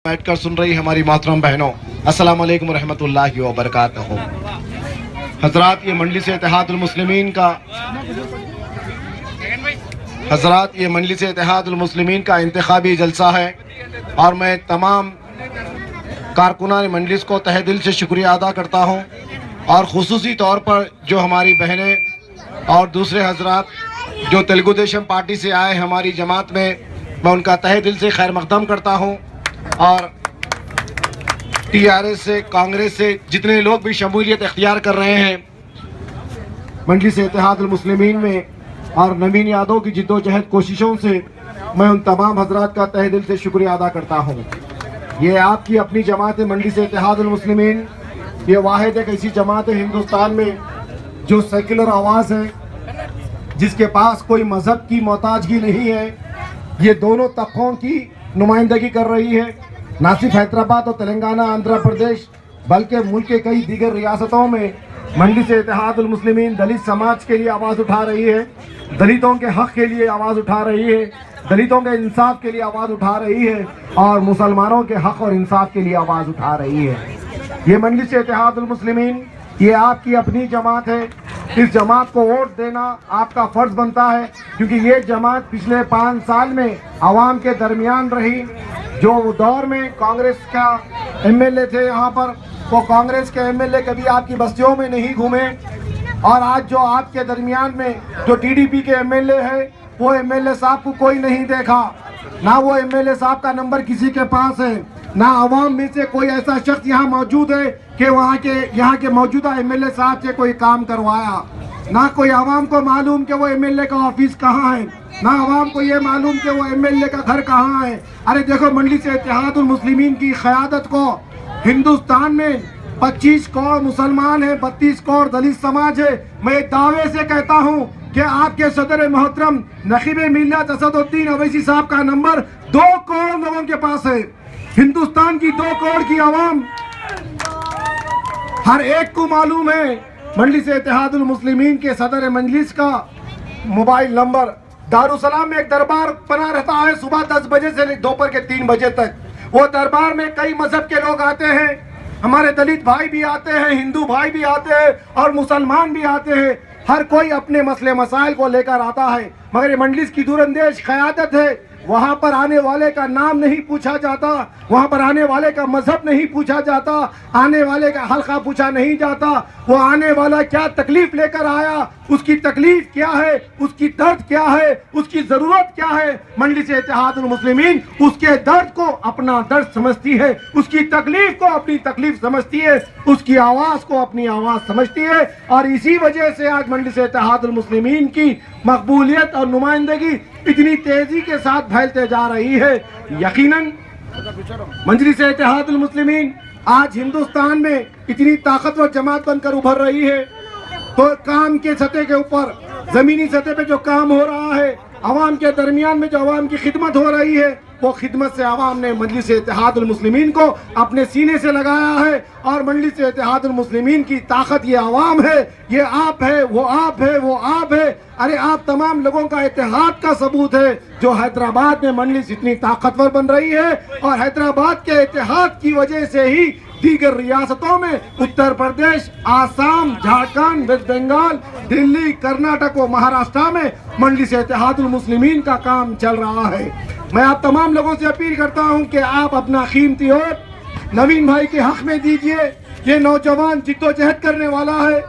बैठ कर सुन रही हमारी मोहतरम बहनों, अस्सलाम वालेकुम रहमतुल्लाहि व बरकातहू। हजरात, ये मजलिस इत्तेहादुल मुस्लिमीन का इंतखाबी जलसा है और मैं तमाम कारकुनान मजलिस को तहे दिल से शुक्रिया अदा करता हूँ और ख़ुसूसी तौर पर जो हमारी बहनें और दूसरे हजरात जो तेलुगु देशम पार्टी से आए हमारी जमात में, मैं उनका तहे दिल से खैर मक़दम करता हूँ। और TRS से, कांग्रेस से जितने लोग भी शमूलियत इख्तियार कर रहे हैं मजलिस इत्तेहादुल मुस्लिमीन में और नवीन यादव की जिद्दोजहद कोशिशों से, मैं उन तमाम हजरात का तहे दिल से शुक्रिया अदा करता हूँ। ये आपकी अपनी जमात मजलिस इत्तेहादुल मुस्लिमीन, ये वाहिद एक ऐसी जमात है हिंदुस्तान में जो सेकुलर आवाज़ है, जिसके पास कोई मज़हब की मोहताजगी नहीं है। ये दोनों तबकों की नुमाइंदगी कर रही है, ना सिर्फ हैदराबाद और तेलंगाना, आंध्र प्रदेश, बल्कि मुल्क के कई दीगर रियासतों में मजलिस इत्तेहादुल मुस्लिमीन दलित समाज के लिए आवाज़ उठा रही है, दलितों के हक़ के लिए आवाज़ उठा रही है, दलितों के इंसाफ के लिए आवाज़ उठा रही है और मुसलमानों के हक़ और इंसाफ के लिए आवाज़ उठा रही है। ये मजलिस इत्तेहादुल मुस्लिमीन, ये आपकी अपनी जमात है। इस जमात को वोट देना आपका फ़र्ज़ बनता है, क्योंकि ये जमात पिछले 5 साल में आवाम के दरमियान रही। जो दौर में कांग्रेस का MLA थे यहाँ पर, वो कांग्रेस के MLA कभी आपकी बस्तियों में नहीं घूमे, और आज जो आपके दरमियान में जो TDP के MLA है, वो MLA साहब को कोई नहीं देखा, ना वो MLA साहब का नंबर किसी के पास है, ना आवाम में से कोई ऐसा शख्स यहाँ मौजूद है कि यहाँ के मौजूदा MLA साहब से कोई काम करवाया। ना कोई आवाम को मालूम कि वो MLA का ऑफिस कहाँ है, ना आवाम को ये मालूम कि वो MLA का घर कहाँ है। अरे देखो, मजलिस इत्तेहादुल मुस्लिमीन की क़यादत को हिंदुस्तान में 25 करोड़ मुसलमान है, 32 करोड़ दलित समाज है। मैं दावे से कहता हूँ कि आपके सदर मोहतरम नकीब मिल्लत असदुद्दीन अवैसी साहब का नंबर 2 करोड़ लोगों के पास है। हिंदुस्तान की 2 करोड़ की आवाम, हर एक को मालूम है मजलिस इत्तेहादुल मुस्लिमीन के सदर मजलिस का मोबाइल नंबर। दारुसलाम में एक दरबार बना रहता है सुबह 10 बजे से दोपहर के 3 बजे तक। वो दरबार में कई मजहब के लोग आते हैं, हमारे दलित भाई भी आते हैं, हिंदू भाई भी आते हैं और मुसलमान भी आते हैं। हर कोई अपने मसले मसाइल को लेकर आता है, मगर ये मजलिस की दूरंदेश क़यादत है। वहाँ पर आने वाले का नाम नहीं पूछा जाता, वहाँ पर आने वाले का मजहब नहीं पूछा जाता, आने वाले का हल्का पूछा नहीं जाता। वो आने वाला क्या तकलीफ लेकर आया, उसकी तकलीफ क्या है, उसकी दर्द क्या है, उसकी ज़रूरत क्या है। मजलिस इत्तेहादुल मुस्लिमीन उसके दर्द को अपना दर्द समझती है, उसकी तकलीफ को अपनी तकलीफ समझती है, उसकी आवाज़ को अपनी आवाज़ समझती है। और इसी वजह से आज मजलिस इत्तेहादुल मुस्लिमीन की मकबूलियत और नुमाइंदगी इतनी तेज़ी के साथ फैलते जा रही है। यकीनन मजलिस इत्तेहादुल मुस्लिमीन आज हिंदुस्तान में इतनी ताकतवर जमात बनकर उभर रही है, तो काम के सतह के ऊपर, ज़मीनी सतह पे जो काम हो रहा है, आवाम के दरमियान में जो आवाम की खिदमत हो रही है, वो खिदमत से आवाम ने मजलिस इत्तेहादुल मुस्लिमीन को अपने सीने से लगाया है। और मजलिस इत्तेहादुल मुस्लिमीन की ताकत ये आवाम है, ये आप है, वो आप है, वो आप है। अरे आप तमाम लोगों का इत्तेहाद का सबूत है जो हैदराबाद में मजलिस इतनी ताकतवर बन रही है, और हैदराबाद के इत्तेहाद की वजह से ही दीगर रियासतों में उत्तर प्रदेश, आसाम, झारखंड, वेस्ट बंगाल, दिल्ली, कर्नाटक व महाराष्ट्र में मजलिस इत्तेहादुल मुस्लिमीन का काम चल रहा है। मैं आप तमाम लोगों से अपील करता हूं कि आप अपना कीमती वोट नवीन भाई के हक में दीजिए। ये नौजवान जिद्दोजहद करने वाला है,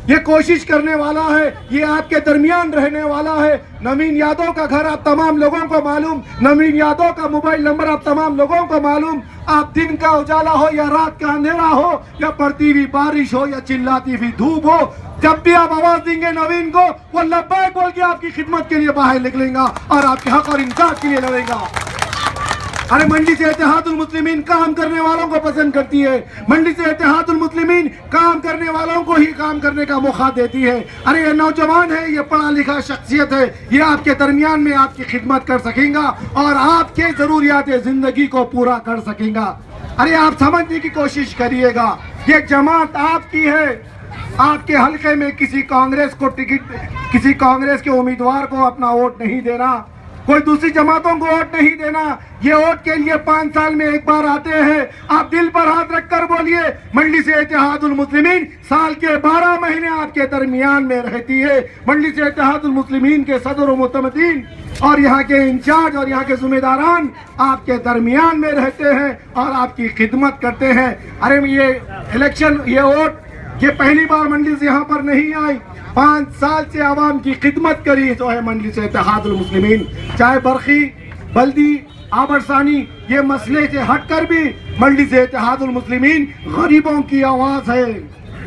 ये कोशिश करने वाला है, ये आपके दरमियान रहने वाला है। नवीन यादव का घर आप तमाम लोगों को मालूम, नवीन यादव का मोबाइल नंबर आप तमाम लोगों को मालूम। आप दिन का उजाला हो या रात का अंधेरा हो, या पड़ती हुई बारिश हो या चिल्लाती हुई धूप हो, जब भी आप आवाज देंगे नवीन को, वो लब्बैक बोल के आपकी खिदमत के लिए बाहर निकलेगा और आपके हक और इंसाफ के लिए लड़ेगा। अरे मजलिस इत्तेहादुल मुस्लिमीन काम करने वालों को पसंद करती है, मजलिस इत्तेहादुल मुस्लिमीन काम करने वालों को ही काम करने का मौका देती है। अरे ये नौजवान है, ये पढ़ा लिखा शख्सियत है, ये आपके दरमियान में आपकी खिदमत कर सकेगा और आपके जरूरियात जिंदगी को पूरा कर सकेगा। अरे आप समझने की कोशिश करिएगा, ये जमात आपकी है। आपके हल्के में किसी कांग्रेस को टिकट, किसी कांग्रेस के उम्मीदवार को अपना वोट नहीं देना। کوئی دوسری جماعتوں کو ووٹ نہیں دینا. یہ ووٹ کے لیے 5 سال میں ایک بار آتے ہیں. آپ دل پر ہاتھ رکھ کر بولیے, مجلس اتحاد المسلمین سال کے 12 مہینے آپ کے درمیان میں رہتی ہے. مجلس اتحاد المسلمین کے صدر و معتمدین اور یہاں کے انچارج اور یہاں کے ذمہ داران آپ کے درمیان میں رہتے ہیں اور آپ کی خدمت کرتے ہیں. ارے یہ الیکشن, یہ ووٹ, یہ پہلی بار مجلس یہاں پر نہیں آئی. 5 سال سے عوام کی خدمت کری تو ہے مجلس اتحاد المسلمین. چاہے برقی, بلدی, آبرسانی, یہ مسئلے سے ہٹ کر بھی مجلس اتحاد المسلمین غریبوں کی آواز ہے,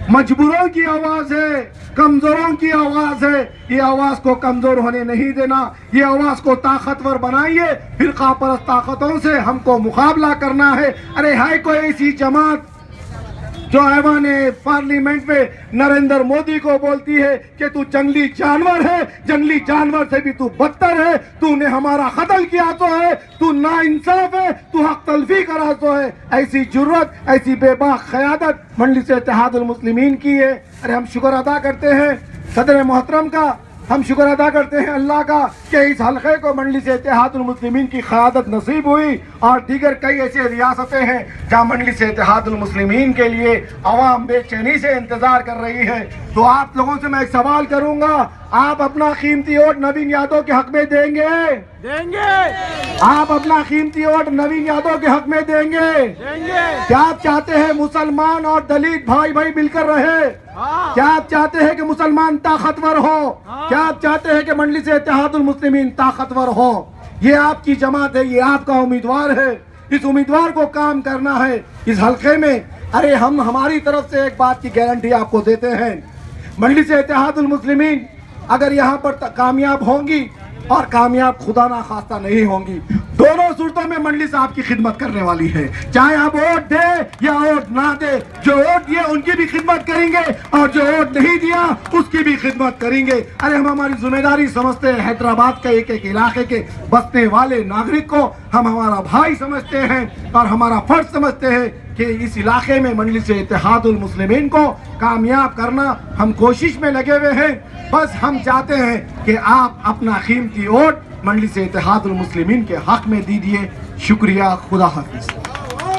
مجبوروں کی آواز ہے, کمزوروں کی آواز ہے. یہ آواز کو کمزور ہونے نہیں دینا, یہ آواز کو طاقتور بنائیے. فرقہ پرست طاقتوں سے ہم کو مقابلہ کرنا ہے. ارے ہے کوئی ایسی جماعت جو ایوان پارلیمنٹ میں نریندر مودی کو بولتی ہے کہ تو جنگلی جانور ہے, جنگلی جانور سے بھی تو بدتر ہے, تو نے ہمارا قتل کیا تو ہے, تو ناانصاف ہے, تو حق تلفی کرا تو ہے. ایسی جرت, ایسی بے باک قیادت مجلس اتحاد المسلمین کی ہے. ارے ہم شکر ادا کرتے ہیں صدر محترم کا, ہم شکر ادا کرتے ہیں اللہ کا کہ اس حلقے کو مجلس اتحاد المسلمین کی قیادت نصیب ہوئی. اور دیگر کئی ایسی ریاستیں ہیں جہاں مجلس اتحاد المسلمین کے لیے عوام بے چینی سے انتظار کر رہی ہے. تو آپ لوگوں سے میں ایک سوال کروں گا, آپ اپنا قیمتی ووٹ نوین یادو کے حق میں دیں گے؟ دیں گے. آپ اپنا قیمتی ووٹ نوین یادو کے حق میں دیں گے؟ دیں گے. کیا آپ چاہتے ہیں مسلمان اور دلت بھائی بھائی مل کر رہے؟ کیا آپ چاہتے ہیں کہ مسلمان طاقتور ہو؟ کیا آپ چاہتے ہیں کہ مجلس اتحاد المسلمین طاقتور ہو؟ یہ آپ کی جماعت ہے, یہ آپ کا امیدوار ہے. اس امیدوار کو کام کرنا ہے اس حلقے میں. ارے ہم ہماری طرف سے ایک بات کی گارنٹی آپ کو دیتے ہیں, مجلس اتحاد المسلمین اگر یہاں پر کامیاب ہوں گی اور کامیاب خدا نہ خواستہ نہیں ہوں گی, دونوں صورتوں میں مجلس آپ کی خدمت کرنے والی ہے. چاہے آپ ووٹ دے یا ووٹ نہ دے, جو ووٹ دیے ان کی بھی خدمت کریں گے اور جو ووٹ نہیں دیا اس کی بھی خدمت کریں گے. ارے ہم ہماری ذمہ داری سمجھتے ہیں, حیدرآباد کے ایک ایک علاقے کے بسنے والے ناگرک کو ہم ہمارا بھائی سمجھتے ہیں اور ہمارا فرض سمجھتے ہیں کہ اس علاقے میں مجلس اتحاد المسلمین کو کامیاب کرنا ہم کوشش میں لگے ہوئے ہیں. بس ہم چاہتے ہیں کہ آپ اپنا قیمتی ووٹ مجلس اتحاد المسلمین کے حق میں دیجیے. شکریہ, خدا حافظ.